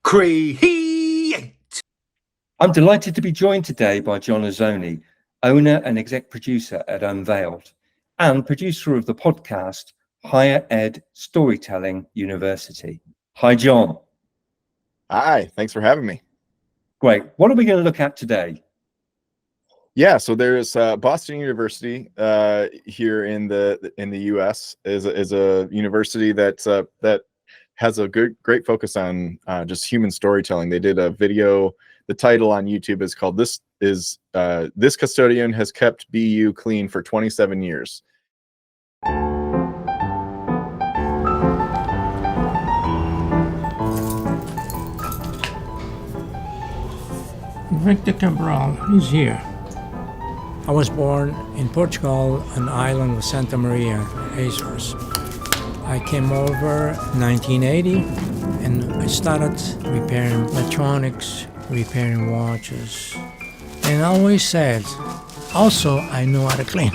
Create. I'm delighted to be joined today by John Azoni, owner and exec producer at Unveiled, and producer of the podcast Higher Ed Storytelling University. Hi, John. Hi, thanks for having me. Great. What are we going to look at today? Yeah, so there's Boston University here in the U.S. is a university that has a great focus on just human storytelling. They did a video. The title on YouTube is called "This Custodian Has Kept BU Clean for 27 Years." Victor Cabral, he's here. I was born in Portugal, an island of Santa Maria, Azores. I came over in 1980 and I started repairing electronics, repairing watches. And I always said, also I know how to clean.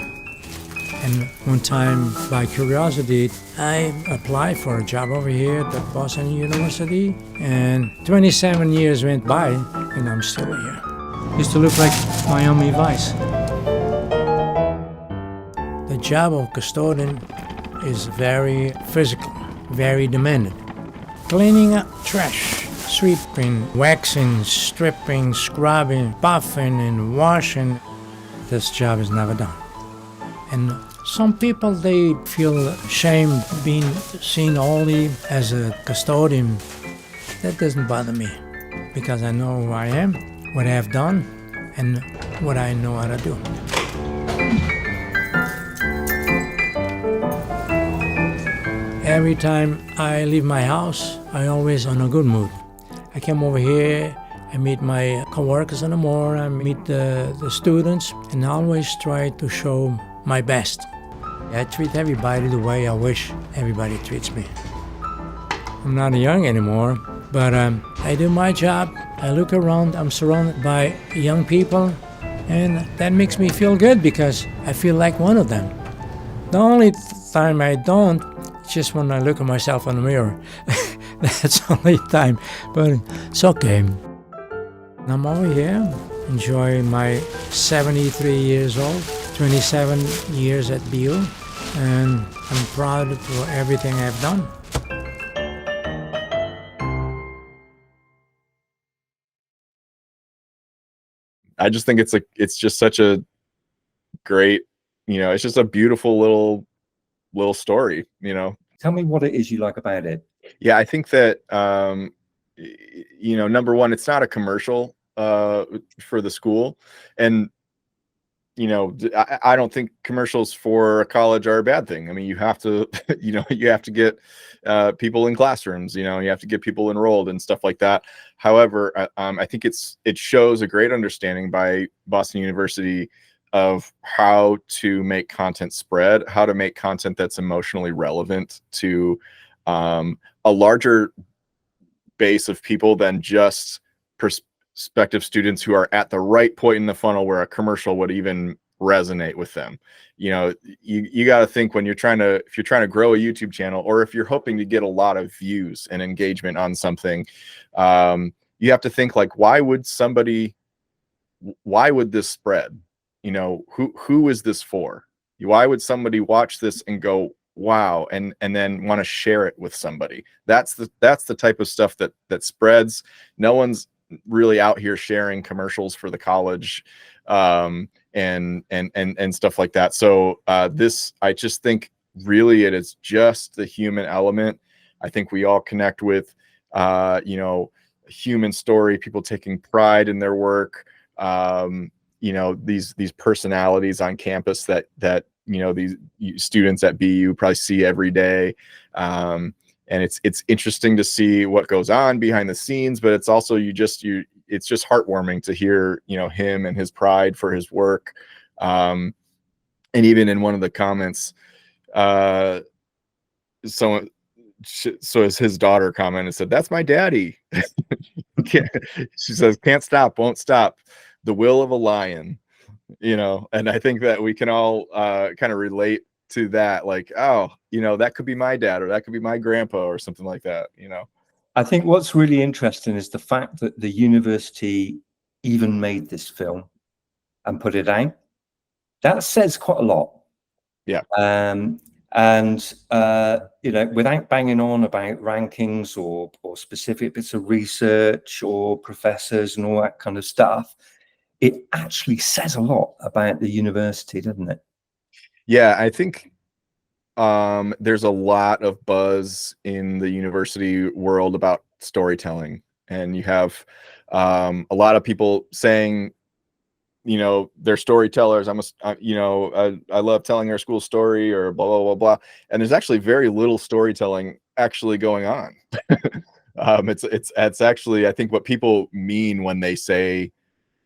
And one time, by curiosity, I applied for a job over here at Boston University, and 27 years went by, and I'm still here. Used to look like Miami Vice. The job of custodian is very physical, very demanding. Cleaning up trash, sweeping, waxing, stripping, scrubbing, buffing, and washing. This job is never done. And some people, they feel ashamed being seen only as a custodian. That doesn't bother me, because I know who I am, what I have done, and what I know how to do. Every time I leave my house, I always on a good mood. I come over here, I meet my coworkers in the morning, I meet the students, and I always try to show my best. I treat everybody the way I wish everybody treats me. I'm not young anymore, but I do my job. I look around, I'm surrounded by young people, and that makes me feel good because I feel like one of them. The only time I don't, is just when I look at myself in the mirror. That's the only time, but it's okay. I'm over here, enjoying my 73 years old, 27 years at BU, and I'm proud for everything I've done. I just think it's just such a great, it's just a beautiful little story, Tell me what it is you like about it. Yeah, I think that number one, it's not a commercial for the school, and I don't think commercials for a college are a bad thing. I mean, you have to you have to get people in classrooms, you have to get people enrolled and stuff like that. However, I think it shows a great understanding by Boston University of how to make content spread, how to make content that's emotionally relevant to a larger base of people than just prospective students who are at the right point in the funnel where a commercial would even resonate with them. You got to think when if you're trying to grow a YouTube channel, or if you're hoping to get a lot of views and engagement on something, you have to think like, why would this spread? Who is this for? Why would somebody watch this and go, wow, and then want to share it with somebody? That's the type of stuff that spreads. No one's really out here sharing commercials for the college and stuff like that. So I just think really it is just the human element. I think we all connect with a human story, people taking pride in their work, these personalities on campus that these students at BU probably see every day. And it's interesting to see what goes on behind the scenes, but it's also it's just heartwarming to hear him and his pride for his work. And even in one of the comments, so as his daughter commented, said, "That's my daddy." She says, "Can't stop, won't stop. The will of a lion." And I think that we can all kind of relate to that, like, oh, that could be my dad, or that could be my grandpa, or something like that. I think what's really interesting is the fact that the university even made this film and put it out. That says quite a lot. Yeah. And without banging on about rankings or specific bits of research or professors and all that kind of stuff, it actually says a lot about the university, doesn't it? Yeah, I think there's a lot of buzz in the university world about storytelling, and you have a lot of people saying, they're storytellers. I love telling our school story, or blah, blah, blah, blah. And there's actually very little storytelling actually going on. It's actually, I think what people mean when they say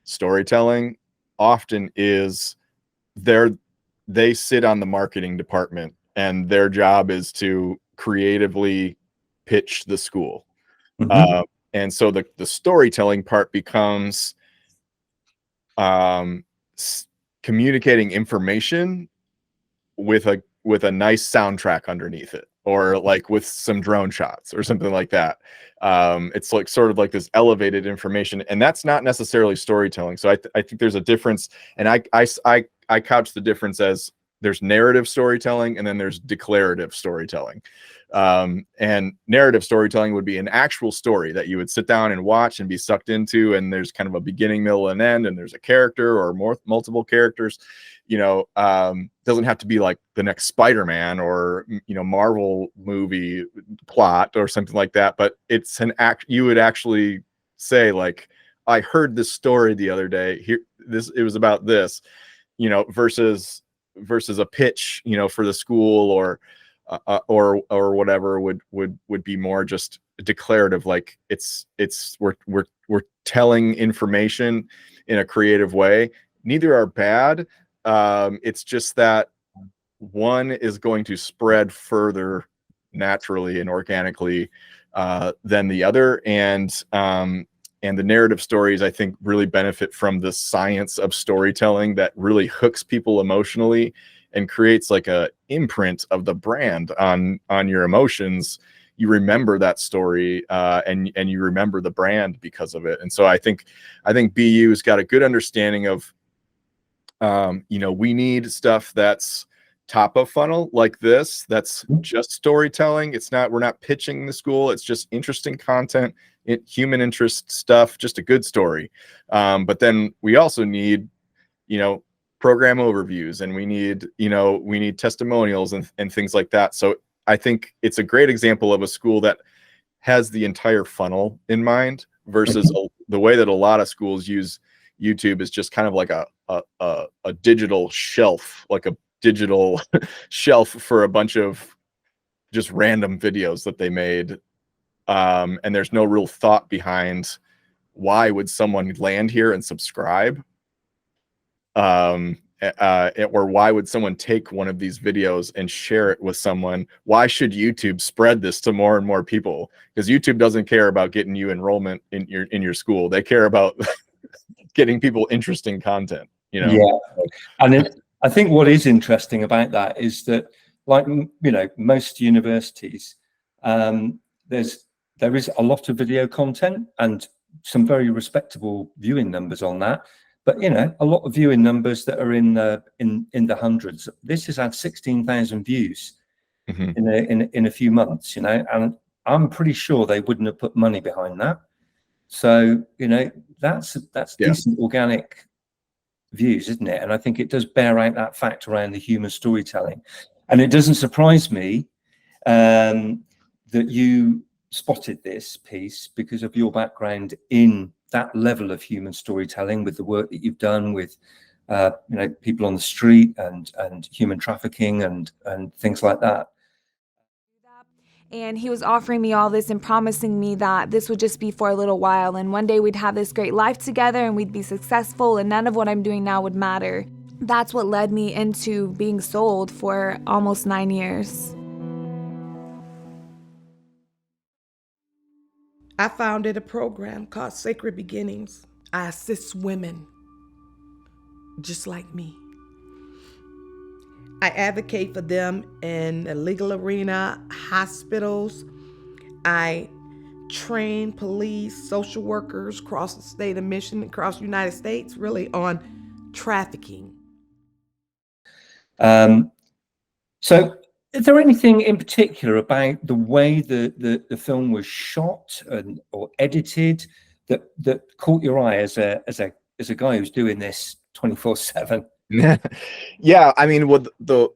storytelling often is they sit on the marketing department, and their job is to creatively pitch the school. Mm-hmm. And so the storytelling part becomes communicating information with a nice soundtrack underneath it, or like with some drone shots or something like that. It's like sort of like this elevated information, and that's not necessarily storytelling. So I think there's a difference, and I couch the difference as there's narrative storytelling and then there's declarative storytelling. And narrative storytelling would be an actual story that you would sit down and watch and be sucked into, and there's kind of a beginning, middle, and end, and there's a character or multiple characters. Doesn't have to be like the next Spider-Man or Marvel movie plot or something like that, but it's an act. You would actually say, like, I heard this story the other day, it was about this, versus a pitch, for the school or whatever would be more just declarative. Like we're telling information in a creative way. Neither are bad. It's just that one is going to spread further naturally and organically than the other. And the narrative stories, I think, really benefit from the science of storytelling that really hooks people emotionally and creates like a imprint of the brand on your emotions. You remember that story, and you remember the brand because of it. And so I think BU's got a good understanding of, we need stuff that's top of funnel like this, that's just storytelling. We're not pitching the school. It's just interesting content, human interest stuff, just a good story. But then we also need, program overviews, and we need testimonials and things like that. So I think it's a great example of a school that has the entire funnel in mind, versus the way that a lot of schools use YouTube is just kind of like a digital shelf, like a digital shelf for a bunch of just random videos that they made. And there's no real thought behind why would someone land here and subscribe? Or why would someone take one of these videos and share it with someone? Why should YouTube spread this to more and more people? Because YouTube doesn't care about getting you enrollment in your school. They care about getting people interesting content, Yeah. And I think what is interesting about that is that, like, most universities, there is a lot of video content and some very respectable viewing numbers on that. But a lot of viewing numbers that are in the hundreds. This has had 16,000 views in a few months, and I'm pretty sure they wouldn't have put money behind that. So that's decent organic views, isn't it? And I think it does bear out that fact around the human storytelling. And it doesn't surprise me that you spotted this piece because of your background in that level of human storytelling, with the work that you've done with people on the street and human trafficking and things like that. And he was offering me all this and promising me that this would just be for a little while, and one day we'd have this great life together and we'd be successful and none of what I'm doing now would matter. That's what led me into being sold for almost 9 years. I founded a program called Sacred Beginnings. I assist women just like me. I advocate for them in the legal arena, hospitals. I train police, social workers across the state of Michigan, across the United States, really on trafficking. So is there anything in particular about the way the film was shot or edited that caught your eye as a guy who's doing this 24/7? Yeah, I mean, what the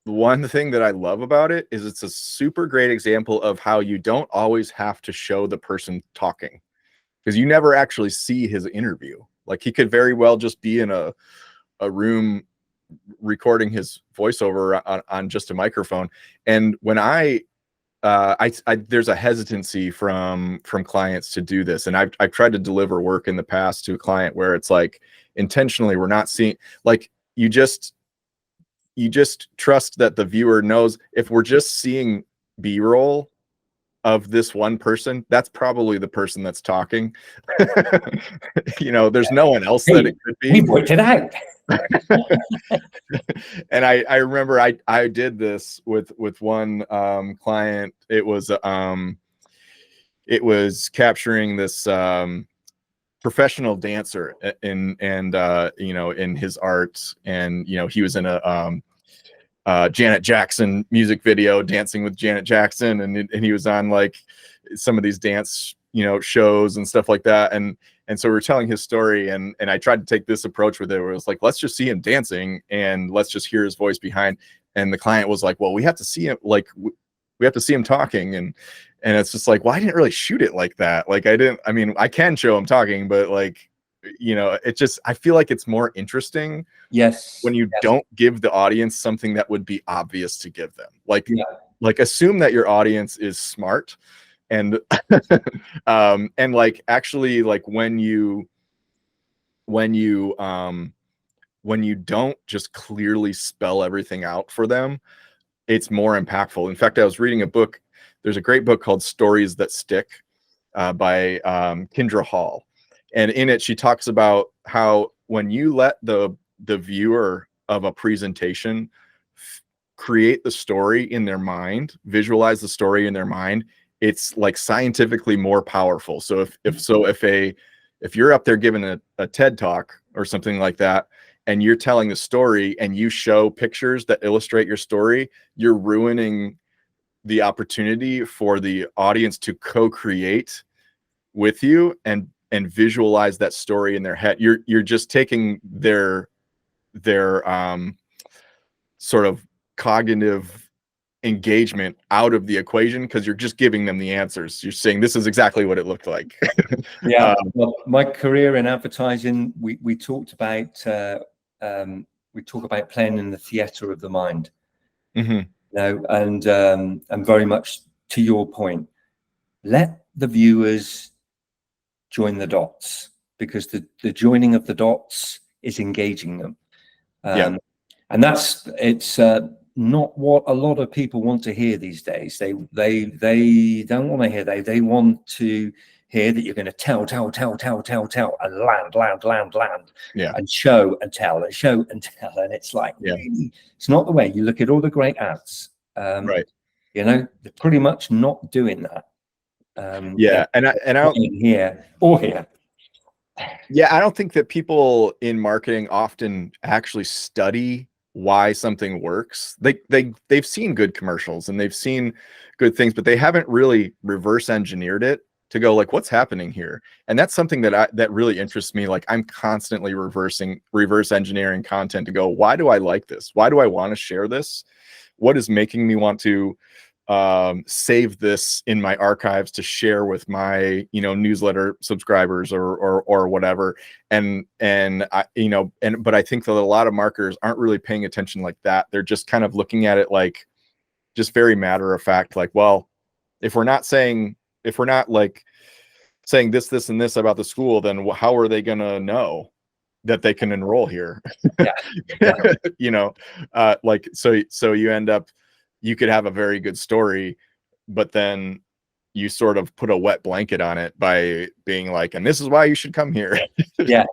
one thing that I love about it is it's a super great example of how you don't always have to show the person talking, because you never actually see his interview. Like, he could very well just be in a room recording his voiceover on just a microphone. And when there's a hesitancy from clients to do this, and I've tried to deliver work in the past to a client where it's like, intentionally, we're not seeing, like, you just trust that the viewer knows if we're just seeing B-roll of this one person, that's probably the person that's talking. There's no one else that it could be. We worked it out. And I remember I did this with one client. It was capturing this professional dancer in his art, and he was in a Janet Jackson music video, dancing with Janet Jackson, and he was on like some of these dance shows and stuff like that, and so we were telling his story, and I tried to take this approach with it where it was like, let's just see him dancing and let's just hear his voice behind. And the client was like, well, we have to see him, like we have to see him talking, and it's just like, well, I didn't really shoot it like that. Like, I can show him talking, but like, it just, I feel like it's more interesting. Yes. When you don't give the audience something that would be obvious to give them. Like, like assume that your audience is smart, and and like, actually, like when you don't just clearly spell everything out for them, it's more impactful. In fact, I was reading a book. There's a great book called Stories That Stick by Kendra Hall. And in it, she talks about how when you let the viewer of a presentation create the story in their mind, visualize the story in their mind, it's like scientifically more powerful. So if you're up there giving a TED talk or something like that, and you're telling the story and you show pictures that illustrate your story, you're ruining the opportunity for the audience to co-create with you and visualize that story in their head. You're just taking their sort of cognitive engagement out of the equation, because you're just giving them the answers. You're saying this is exactly what it looked like. Yeah. Well, my career in advertising, we talked about playing in the theater of the mind. Mm-hmm. And very much to your point, let the viewers join the dots, because the joining of the dots is engaging them. And it's not what a lot of people want to hear these days. They don't want to hear that. They want to hear that you're going to tell and land, and show and tell and show and tell. And it's like, really, it's not the way. You look at all the great ads, right? They're pretty much not doing that. Here or here. Yeah, I don't think that people in marketing often actually study why something works. They've seen good commercials and they've seen good things, but they haven't really reverse engineered it to go like, what's happening here? And that's something that really interests me. Like, I'm constantly reverse engineering content to go, why do I like this? Why do I want to share this? What is making me want to save this in my archives to share with my newsletter subscribers or whatever? And I but I think that a lot of marketers aren't really paying attention like that. They're just kind of looking at it like just very matter of fact, like, well, if we're not like saying this and this about the school, then how are they gonna know that they can enroll here? Like, so you end up, you could have a very good story, but then you sort of put a wet blanket on it by being like, and this is why you should come here. Yeah.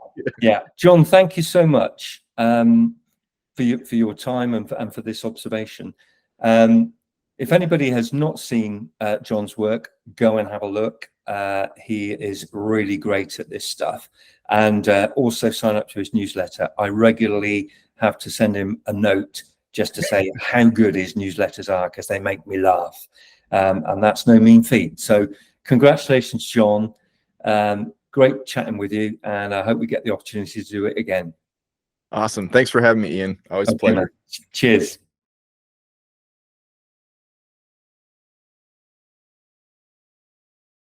John, thank you so much for your time and for this observation. if anybody has not seen John's work, go and have a look. He is really great at this stuff. And also sign up to his newsletter. I regularly have to send him a note just to say how good his newsletters are, because they make me laugh. And that's no mean feat. So congratulations, John. Great chatting with you. And I hope we get the opportunity to do it again. Awesome. Thanks for having me, Ian. Always a pleasure. Cheers.